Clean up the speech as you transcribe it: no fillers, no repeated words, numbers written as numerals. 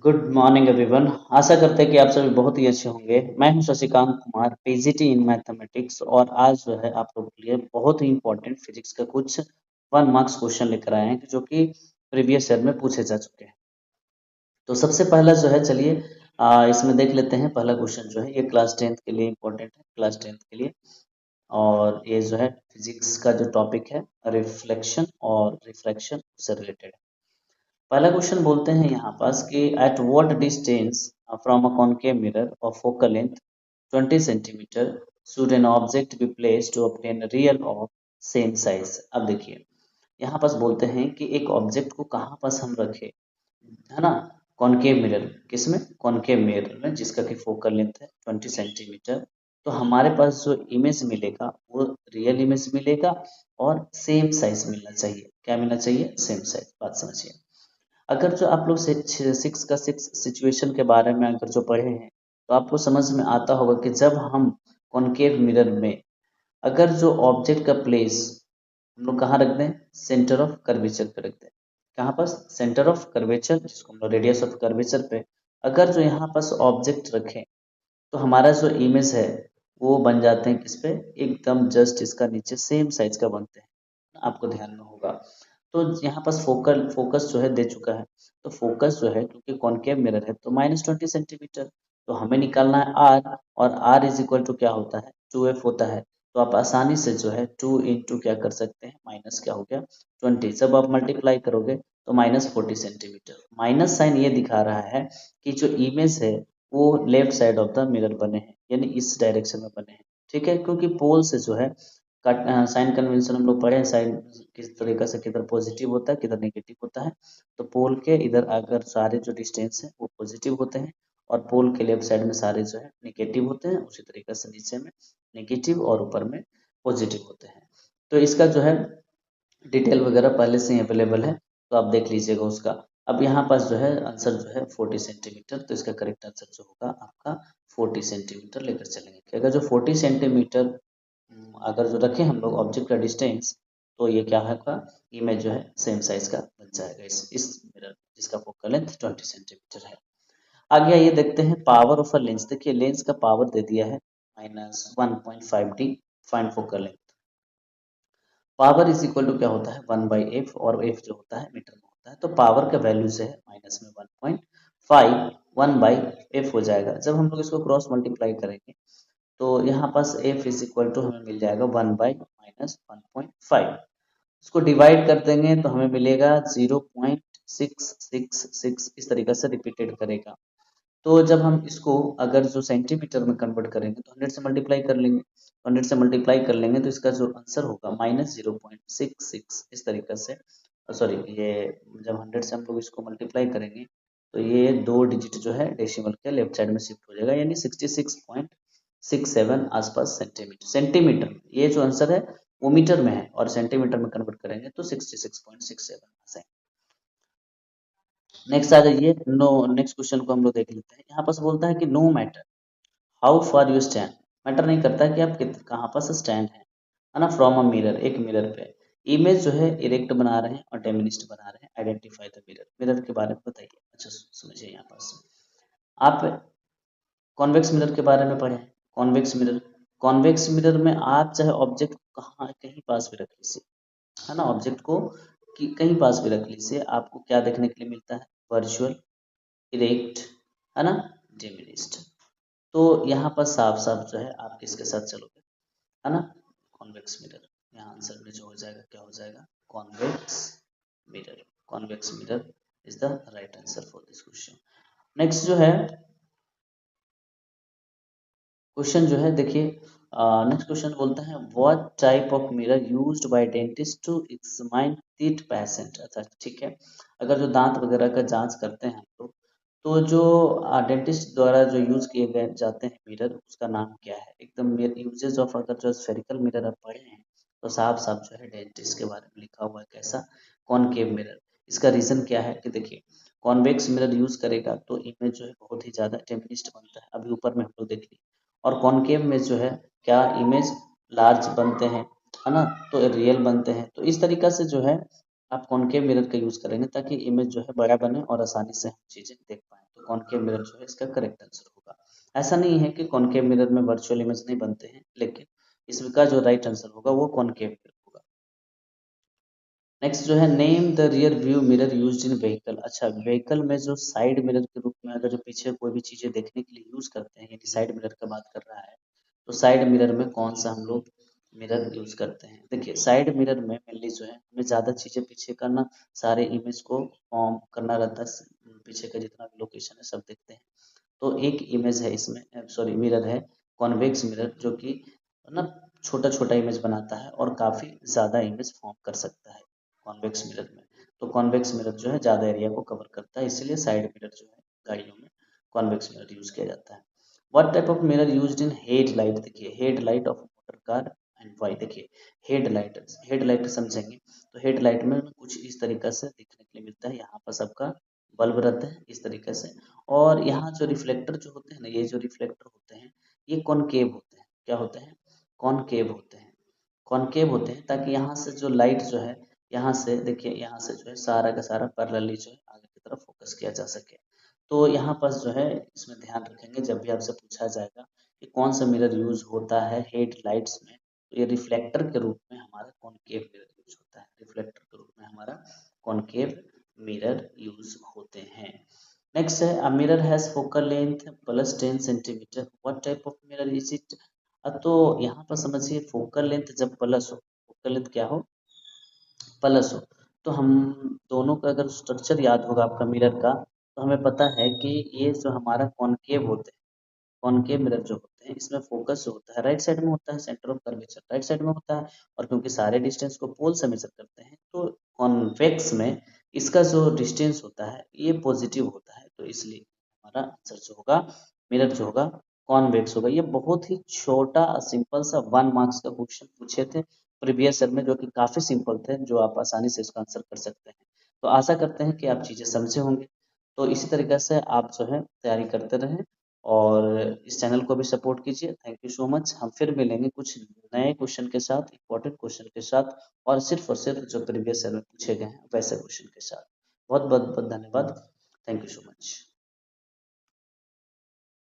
Good morning everyone. आशा करते हैं कि आप सभी बहुत ही अच्छे होंगे। मैं हूं Shashikant Kumar, PGT in mathematics, और आज जो है आप लोगों के लिए बहुत ही इंपॉर्टेंट फिजिक्स का कुछ 1 मार्क्स क्वेश्चन लेकर आए हैं जो कि प्रीवियस ईयर में पूछे जा चुके हैं। तो सबसे पहला जो है, चलिए इसमें देख लेते हैं। पहला क्वेश्चन जो है ये क्लास 10th के लिए इंपॉर्टेंट है, क्लास 10th के लिए। और ये जो है फिजिक्स का जो टॉपिक है, रिफ्लेक्शन और रिफ्रैक्शन से रिलेटेड है। पहला क्वेश्चन बोलते हैं यहाँ पास कि at what distance from a concave mirror of focal length 20 centimetre should an object be place to obtain real of same size. अब देखिए, यहाँ पास बोलते हैं कि एक ऑब्जेक्ट को कहाँ पास हम रखें, है ना। कॉनकेव मिरर, किसमें? कॉनकेव मिरर में, जिसका कि फोकल लेंथ है 20 सेंटीमीटर। तो हमारे पास जो इमेज मिलेगा वो रियल इमेज मिलेगा और सेम साइज मिलना चाहिए। क्या मिलना चाहिए? Same size. बात समझिए। अगर जो आप लोग सिक्स का सिक्स सिचुएशन के बारे में अगर जो पढ़े हैं, तो आपको समझ में आता होगा कि जब हम कॉनकेव मिरर में अगर जो ऑब्जेक्ट का प्लेस हम लोग कहाँ रख दें, सेंटर ऑफ कर्वेचर पे रख दें। कहाँ पास? सेंटर ऑफ कर्वेचर, जिसको हम लोग रेडियस ऑफ कर्वेचर पे अगर जो यहाँ पास ऑब्जेक्ट रखें, तो हमारा जो इमेज है वो बन जाते हैं किस पे? एकदम जस्ट इसका नीचे सेम साइज का बनते हैं। आपको ध्यान में होगा। तो यहाँ पास फोकस जो है दे चुका है। तो फोकस जो है, क्योंकि कॉनकेव मिरर है, तो -20 सेंटीमीटर। तो हमें निकालना है आर, और आर इज इक्वल टू क्या होता है? 2f होता है। तो आप आसानी से जो है 2 इंटू क्या कर सकते हैं, माइनस क्या हो गया, 20। जब आप मल्टीप्लाई करोगे तो -40 सेंटीमीटर। माइनस साइन ये दिखा रहा है कि जो इमेज है वो left side of the mirror बने हैं, यानी इस डायरेक्शन में बने हैं। ठीक है, क्योंकि पोल से जो है साइन कन्वेंशन हम लोग पढ़े हैं, साइन किस तरीके से किधर पॉजिटिव होता है किधर नेगेटिव होता है। तो पोल के इधर अगर सारे जो डिस्टेंस है वो पॉजिटिव होते हैं, और पोल के लेफ्ट साइड में सारे जो है नेगेटिव होते हैं। उसी तरीके से नीचे में नेगेटिव और ऊपर में पॉजिटिव होते हैं। तो इसका जो है डिटेल वगैरह पहले से ही अवेलेबल है, तो आप देख लीजिएगा उसका। अब यहाँ पास जो है आंसर जो है 40 सेंटीमीटर। तो इसका करेक्ट आंसर जो होगा आपका 40 सेंटीमीटर लेकर चलेंगे कि अगर जो 40 सेंटीमीटर अगर जो रखें हम लोग ऑब्जेक्ट का डिस्टेंस, तो ये क्या होगा, इमेज जो है सेम साइज का बन जाएगा इस मिरर, जिसका फोकल लेंथ 20 सेंटीमीटर है। आगे आइए देखते हैं पावर ऑफ अ लेंस। देखिए लेंस का पावर दे दिया है -1.5D, find focal length. Power is equal to क्या होता है, 1/f, और f जो होता है मीटर में होता है। तो पावर का वैल्यू से है माइनस में 1.5, 1/f हो जाएगा। जब हम लोग इसको क्रॉस मल्टीप्लाई करेंगे तो यहाँ पास f इज इक्वल टू हमें मिल जाएगा 1/-1.5। इसको डिवाइड कर देंगे तो हमें मिलेगा 0.666, इस तरीके से रिपीटेड करेगा। तो जब हम इसको अगर जो सेंटीमीटर में कन्वर्ट करेंगे तो 100 से मल्टीप्लाई कर लेंगे, 100 से मल्टीप्लाई कर लेंगे तो इसका जो आंसर होगा -0.66, इस तरीके से। सॉरी, ये जब 100 से हम लोग इसको मल्टीप्लाई करेंगे तो ये 2 डिजिट जो है डेसिमल के लेफ्ट साइड में शिफ्ट हो जाएगा, यानी 66.67 आसपास सेंटीमीटर। सेंटीमीटर ये जो आंसर है वो मीटर में है, और सेंटीमीटर में कन्वर्ट करेंगे तो 66.67 आ जाएगा। नेक्स्ट आ जाइए, नो नेक्स्ट क्वेश्चन को हम लोग देख लेते हैं। यहाँ पास बोलता है कि no matter how far you stand, matter नहीं करता कि आप कहाँ पास स्टैंड है ना, फ्रॉम अ मिरर, एक मिरर पे इमेज जो है इरेक्ट बना रहे हैं और डेमिनिस्ट बना रहे हैं। आइडेंटिफाई द मिरर, मिरर के बारे में बताइए। अच्छा समझिए, यहाँ पास आप कॉन्वेक्स मिरर के बारे में पढ़े हैं। कॉन्वेक्स मिरर, कॉन्वेक्स मिरर में आप चाहे ऑब्जेक्ट कहाँ कहीं पास भी रख लीजिए, है ना, ऑब्जेक्ट को कहीं पास भी रख लीजिए, आपको क्या देखने के लिए मिलता है? वर्चुअल, इरेक्ट, है ना, डिमिनिस्ड। तो यहाँ पर साफ साफ जो है आप किसके साथ चलोगे, है ना, कॉन्वेक्स मिरर। यहाँ आंसर में जो हो जाएगा क्या हो जाएगा, convex mirror. Convex mirror is the right answer for this question. Next जो है क्वेश्चन जो है, देखिए नेक्स्ट क्वेश्चन बोलता है what type of mirror used by dentist to examine teeth patient. अच्छा ठीक है, अगर जो दांत वगैरह का जांच करते हैं हम लोग, तो जो डेंटिस्ट द्वारा जो यूज किए गए जाते हैं मिरर, उसका नाम क्या है? एकदम यूजेज ऑफ, अगर जो स्फेरिकल मिरर आप पढ़े हैं तो साफ साफ जो है डेंटिस्ट के बारे में लिखा हुआ है। कैसा? Concave mirror. इसका रीजन क्या है कि देखिए, कॉन्वेक्स मिरर यूज करेगा तो इमेज जो है बहुत ही ज्यादा टेम्पनिस्ट बनता है, अभी ऊपर में हम लोग देख लिए। और कॉनकेव में जो है क्या इमेज लार्ज बनते हैं, है ना, तो रियल बनते हैं। तो इस तरीका से जो है आप कॉनकेव मिरर का यूज करेंगे ताकि इमेज जो है बड़ा बने और आसानी से हम चीजें देख पाए। तो तो कॉनकेव मिरर जो है इसका करेक्ट आंसर होगा। ऐसा नहीं है कि कॉनकेव मिरर में वर्चुअल इमेज नहीं बनते हैं, लेकिन इसका जो राइट आंसर होगा वो कॉनकेव मिरर होगा। नेक्स्ट जो है, name the rear view mirror used in vehicle. अच्छा, व्हीकल में जो साइड मिरर के रूप में अगर जो पीछे कोई भी चीजें देखने के लिए यूज करते हैं, यानी साइड मिरर का बात कर रहा है, तो साइड मिरर में कौन सा हम लोग मिरर यूज करते हैं? देखिए, साइड मिरर में मेनली जो है हमें ज्यादा चीजें पीछे करना, सारे इमेज को फॉर्म करना रहता है, पीछे का जितना भी लोकेशन है सब देखते हैं। तो एक इमेज है इसमें, सॉरी मिरर है कॉन्वेक्स मिरर, जो कि ना छोटा छोटा इमेज बनाता है और काफी ज्यादा इमेज फॉर्म कर सकता है कॉन्वेक्स मिरर में। तो कॉन्वेक्स मिरर जो है ज्यादा एरिया को कवर करता है, इसीलिए साइड मिरर जो है गाड़ियों में कॉन्वेक्स मिरर यूज किया जाता है। What type of mirror used in headlight? देखिए, headlight of motor car and why. देखिए, हेडलाइट, हेडलाइट समझेंगे तो हेडलाइट में कुछ इस तरीके से देखने के लिए मिलता है। यहाँ पर सबका बल्ब रहता है इस तरीके से, और यहाँ जो रिफ्लेक्टर जो होते हैं ना, ये जो रिफ्लेक्टर होते हैं ये कॉनकेव होते हैं। क्या होते हैं? कॉनकेव होते हैं। कॉनकेव होते हैं ताकि यहाँ से जो लाइट जो है, यहाँ से देखिए, यहाँ से जो है सारा का सारा पैरेलली जो है आगे की तरफ फोकस किया जा सके। तो यहाँ पर जो है इसमें ध्यान रखेंगे, जब भी आपसे पूछा जाएगा कि कौन सा मिरर यूज होता है हेडलाइट्स में, तो ये रिफ्लेक्टर के रूप में हमारा कॉनकेव मिरर यूज होता है। रिफ्लेक्टर के रूप में हमारा कॉनकेव मिरर यूज होते हैं। नेक्स्ट है, a mirror has focal length plus 10 centimetre, what type of mirror is it? तो यहाँ पर समझिए, फोकल लेंथ जब प्लस हो, फोकल लेंथ क्या हो? प्लस हो, तो हम दोनों का अगर स्ट्रक्चर याद होगा आपका मिरर का, तो हमें पता है कि ये जो हमारा कॉनकेव होते हैं, कॉनकेव मिरर जो होते हैं इसमें फोकस जो होता है राइट साइड में होता है, centre of curvature right side में होता है, और क्योंकि सारे डिस्टेंस को पोल से मेजर करते हैं, तो कॉन्वेक्स में इसका जो डिस्टेंस होता है ये पॉजिटिव होता है, तो इसलिए हमारा आंसर जो होगा, मिरर जो होगा, कॉन्वेक्स होगा। ये बहुत ही छोटा सिंपल सा 1 मार्क्स का क्वेश्चन पूछे थे प्रीवियस ईयर में, जो कि काफी सिंपल थे, जो आप आसानी से इसका आंसर कर सकते हैं। तो आशा करते हैं कि आप चीजें समझे होंगे। तो इसी तरीके से आप जो है तैयारी करते रहें और इस चैनल को भी सपोर्ट कीजिए। Thank you so much. हम फिर मिलेंगे कुछ नए क्वेश्चन के साथ, इंपॉर्टेंट क्वेश्चन के साथ, और सिर्फ जो प्रीवियस ईयर में पूछे गए हैं वैसे क्वेश्चन के साथ। बहुत बहुत बहुत धन्यवाद। Thank you so much.